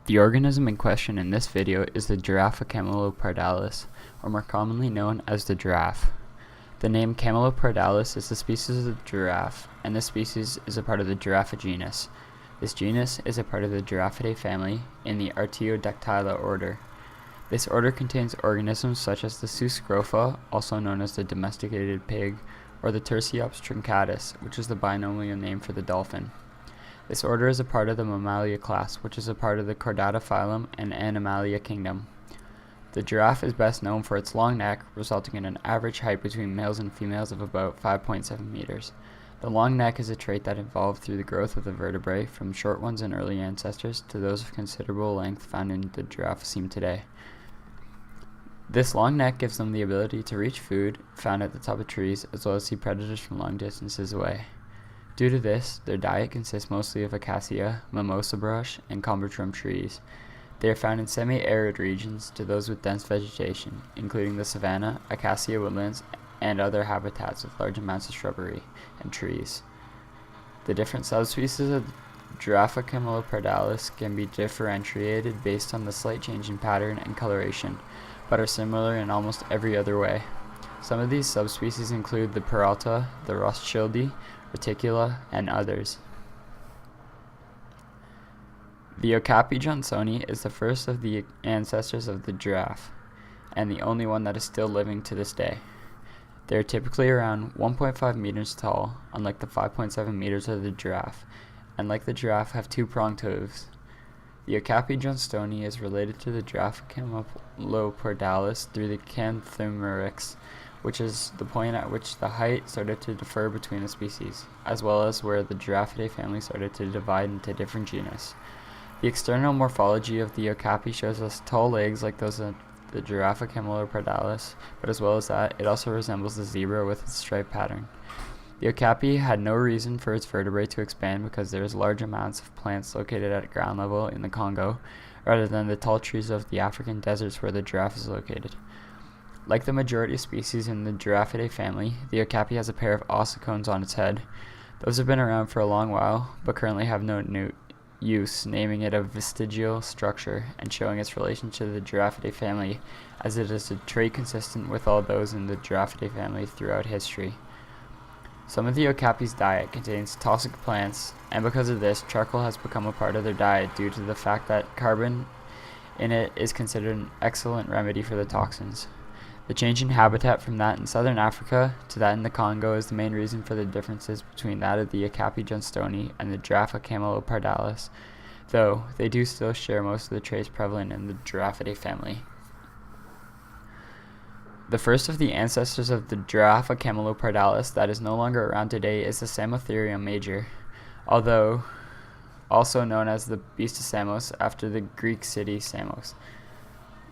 The organism in question in this video is the giraffa Camelopardalis, or more commonly known as the giraffe. The name Camelopardalis is the species of giraffe, and this species is a part of the Giraffa genus. This genus is a part of the Giraffidae family in the Artiodactyla order. This order contains organisms such as the Suscrofa, also known as the domesticated pig, or the Tursiops truncatus, which is the binomial name for the dolphin. This order is a part of the Mammalia class, which is a part of the Chordata phylum and Animalia kingdom. The giraffe is best known for its long neck, resulting in an average height between males and females of about 5.7 meters. The long neck is a trait that evolved through the growth of the vertebrae from short ones in early ancestors to those of considerable length found in the Giraffocene today. This long neck gives them the ability to reach food found at the top of trees, as well as see predators from long distances away. Due to this, their diet consists mostly of acacia, mimosa brush, and combretum trees. They are found in semi-arid regions to those with dense vegetation, including the savanna, acacia woodlands, and other habitats with large amounts of shrubbery and trees. The different subspecies of Giraffa Camelopardalis can be differentiated based on the slight change in pattern and coloration, but are similar in almost every other way. Some of these subspecies include the Peralta, the Rothschildi, Reticula, and others. The Okapi johnsoni is the first of the ancestors of the giraffe, and the only one that is still living to this day. They are typically around 1.5 meters tall, unlike the 5.7 meters of the giraffe, and like the giraffe have two-pronged hooves. The Okapi johnsoni is related to the Giraffa Camelopardalis through the Canthumorix, which is the point at which the height started to differ between the species, as well as where the Giraffidae family started to divide into different genus. The external morphology of the okapi shows us tall legs like those of the Giraffa Camelopardalis, but as well as that, it also resembles the zebra with its stripe pattern. The okapi had no reason for its vertebrae to expand because there is large amounts of plants located at ground level in the Congo, rather than the tall trees of the African deserts where the giraffe is located. Like the majority of species in the Giraffidae family, the okapi has a pair of ossicones on its head. Those have been around for a long while, but currently have no use, naming it a vestigial structure and showing its relation to the Giraffidae family, as it is a trait consistent with all those in the Giraffidae family throughout history. Some of the okapi's diet contains toxic plants, and because of this, charcoal has become a part of their diet due to the fact that carbon in it is considered an excellent remedy for the toxins. The change in habitat from that in southern Africa to that in the Congo is the main reason for the differences between that of the Okapi johnsoni and the Giraffa Camelopardalis, though they do still share most of the traits prevalent in the Giraffidae family. The first of the ancestors of the Giraffa Camelopardalis that is no longer around today is the Samotherium major, although also known as the beast of Samos after the Greek city Samos.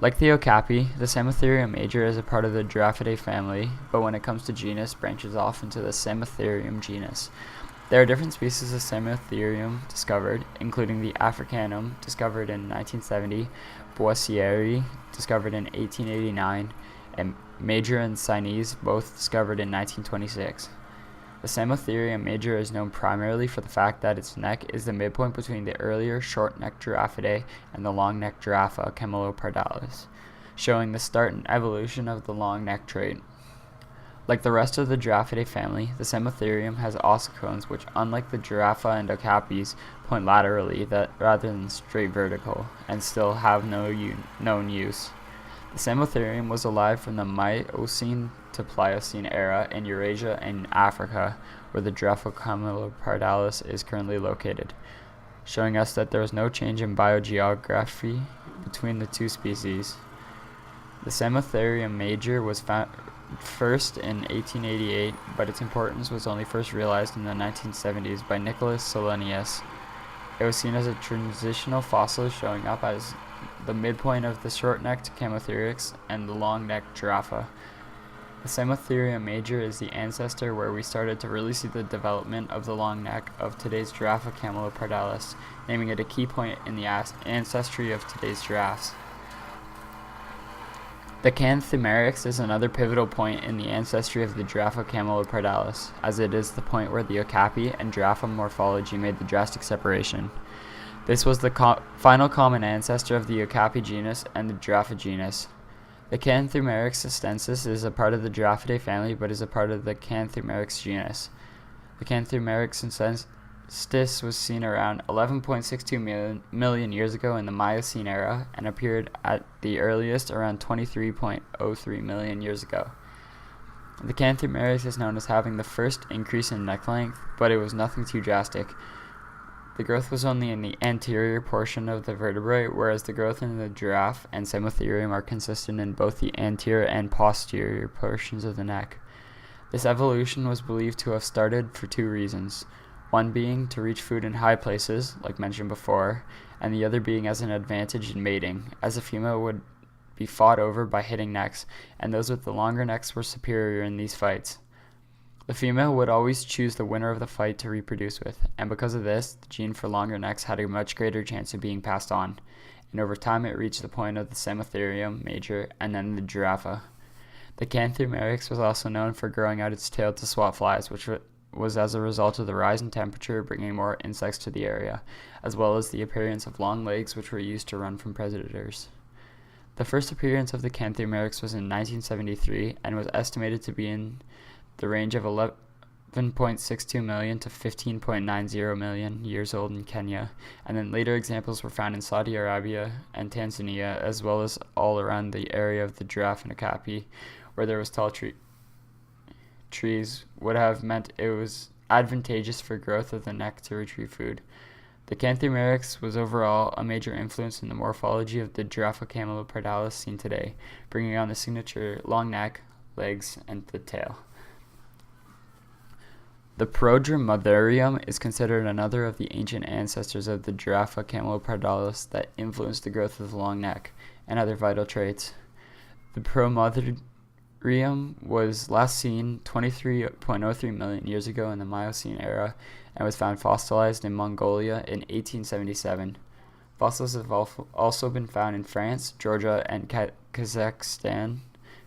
Like the okapi, the Samotherium major is a part of the Giraffidae family, but when it comes to genus, branches off into the Samotherium genus. There are different species of Samotherium discovered, including the Africanum, discovered in 1970, Boissieri, discovered in 1889, and Major and Sinese, both discovered in 1926. The Samotherium major is known primarily for the fact that its neck is the midpoint between the earlier short-necked Giraffidae and the long-necked Giraffa Camelopardalis, showing the start and evolution of the long neck trait. Like the rest of the Giraffidae family, the Samotherium has ossicones which, unlike the Giraffa and okapis, point laterally rather than straight vertical, and still have no known use. The Samotherium was alive from the Miocene to Pliocene era in Eurasia and Africa, where the Giraffa Camelopardalis is currently located, showing us that there was no change in biogeography between the two species. The Samotherium major was found first in 1888, but its importance was only first realized in the 1970s by Nicholas Solonius. It was seen as a transitional fossil showing up as the midpoint of the short-necked Camotheriux and the long-necked Giraffa. The Samotherium major is the ancestor where we started to really see the development of the long neck of today's Giraffa Camelopardalis, naming it a key point in the ancestry of today's giraffes. The Canthumorix is another pivotal point in the ancestry of the Giraffa Camelopardalis, as it is the point where the okapi and giraffe morphology made the drastic separation. This was the final common ancestor of the Okapi genus and the Giraffa genus. The Canthumerix sistensis is a part of the Giraffidae family, but is a part of the Canthumerix genus. The Canthumerix sistensis was seen around 11.62 million years ago in the Miocene era and appeared at the earliest around 23.03 million years ago. The Canthumerix is known as having the first increase in neck length, but it was nothing too drastic. The growth was only in the anterior portion of the vertebrae, whereas the growth in the giraffe and Camelotherium are consistent in both the anterior and posterior portions of the neck. This evolution was believed to have started for two reasons, one being to reach food in high places, like mentioned before, and the other being as an advantage in mating, as a female would be fought over by hitting necks, and those with the longer necks were superior in these fights. The female would always choose the winner of the fight to reproduce with, and because of this, the gene for longer necks had a much greater chance of being passed on, and over time it reached the point of the Camelotherium major and then the giraffa. The Canthumerix was also known for growing out its tail to swat flies, which was as a result of the rise in temperature bringing more insects to the area, as well as the appearance of long legs which were used to run from predators. The first appearance of the Canthumerix was in 1973 and was estimated to be in the range of 11.62 million to 15.90 million years old in Kenya, and then later examples were found in Saudi Arabia and Tanzania, as well as all around the area of the giraffe and okapi, where there was tall trees would have meant it was advantageous for growth of the neck to retrieve food. The Canthumerix was overall a major influence in the morphology of the giraffa Camelopardalis seen today, bringing on the signature long neck, legs, and the tail. The Prodromatherium is considered another of the ancient ancestors of the giraffa Camelopardalis that influenced the growth of the long neck and other vital traits. The Prodromatherium was last seen 23.03 million years ago in the Miocene era and was found fossilized in Mongolia in 1877. Fossils have also been found in France, Georgia, and Kazakhstan,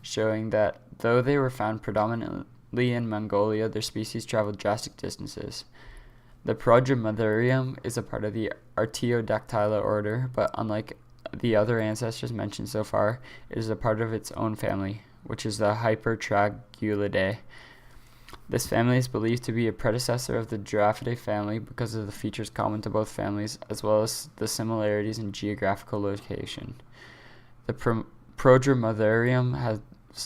showing that though they were found predominantly in Mongolia, their species traveled drastic distances. The Prodromatherium is a part of the Artiodactyla order, but unlike the other ancestors mentioned so far, it is a part of its own family, which is the Hypertragulidae. This family is believed to be a predecessor of the Giraffidae family because of the features common to both families, as well as the similarities in geographical location. The Prodromatherium has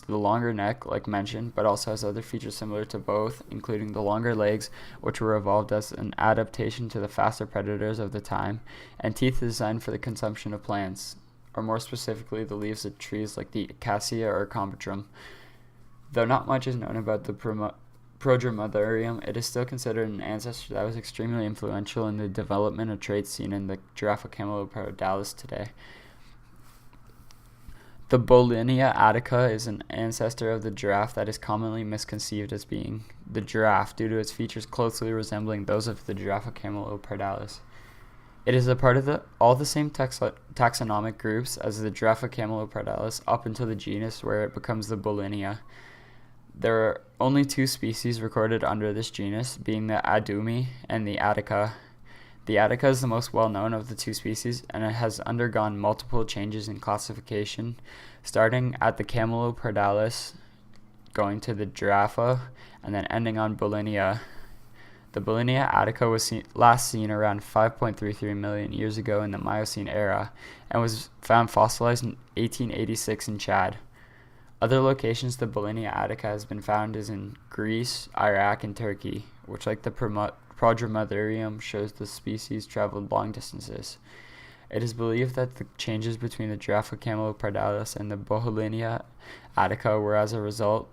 the longer neck, like mentioned, but also has other features similar to both, including the longer legs, which were evolved as an adaptation to the faster predators of the time, and teeth designed for the consumption of plants, or more specifically the leaves of trees like the acacia or combitrum. Though not much is known about the Prodromatherium, it is still considered an ancestor that was extremely influential in the development of traits seen in the giraffa Camelopardalis today. The Bolinia attica is an ancestor of the giraffe that is commonly misconceived as being the giraffe due to its features closely resembling those of the giraffa Camelopardalis. It is a part of all the same taxonomic groups as the giraffa Camelopardalis up until the genus where it becomes the Bolinia. There are only two species recorded under this genus, being the Adumi and the Attica. The Attica is the most well-known of the two species, and it has undergone multiple changes in classification, starting at the Camelopardalis, going to the giraffa, and then ending on Bolinia. The Bolinia attica was last seen around 5.33 million years ago in the Miocene era, and was found fossilized in 1886 in Chad. Other locations the Bolinia attica has been found is in Greece, Iraq, and Turkey, which, like the Prodromatherium, shows the species traveled long distances. It is believed that the changes between the giraffa Camelopardalis and the Bolinia attica were as a result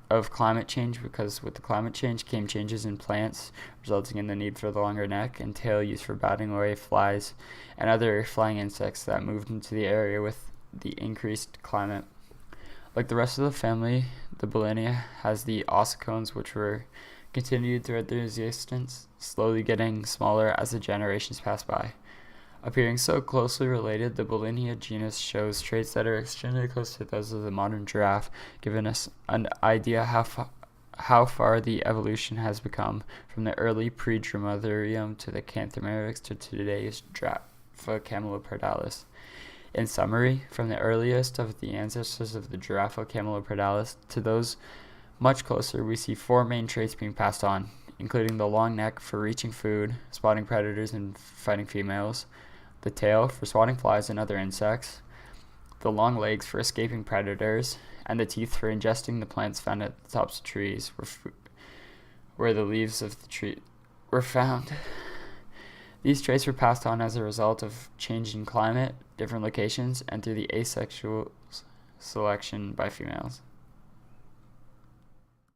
of climate change, because with the climate change came changes in plants, resulting in the need for the longer neck and tail used for batting away flies and other flying insects that moved into the area with the increased climate. Like the rest of the family, the Bolinia has the ossicones, which were continued throughout their existence, slowly getting smaller as the generations pass by. Appearing so closely related, the Bolinia genus shows traits that are extremely close to those of the modern giraffe, giving us an idea how far the evolution has become from the early pre-Dromaeosaurium to the Canthamerics to today's giraffa Camelopardalis. In summary, from the earliest of the ancestors of the giraffa Camelopardalis to those much closer, we see four main traits being passed on, including the long neck for reaching food, spotting predators and fighting females, the tail for swatting flies and other insects, the long legs for escaping predators, and the teeth for ingesting the plants found at the tops of trees where the leaves of the tree were found. These traits were passed on as a result of changing climate, different locations, and through the asexual selection by females.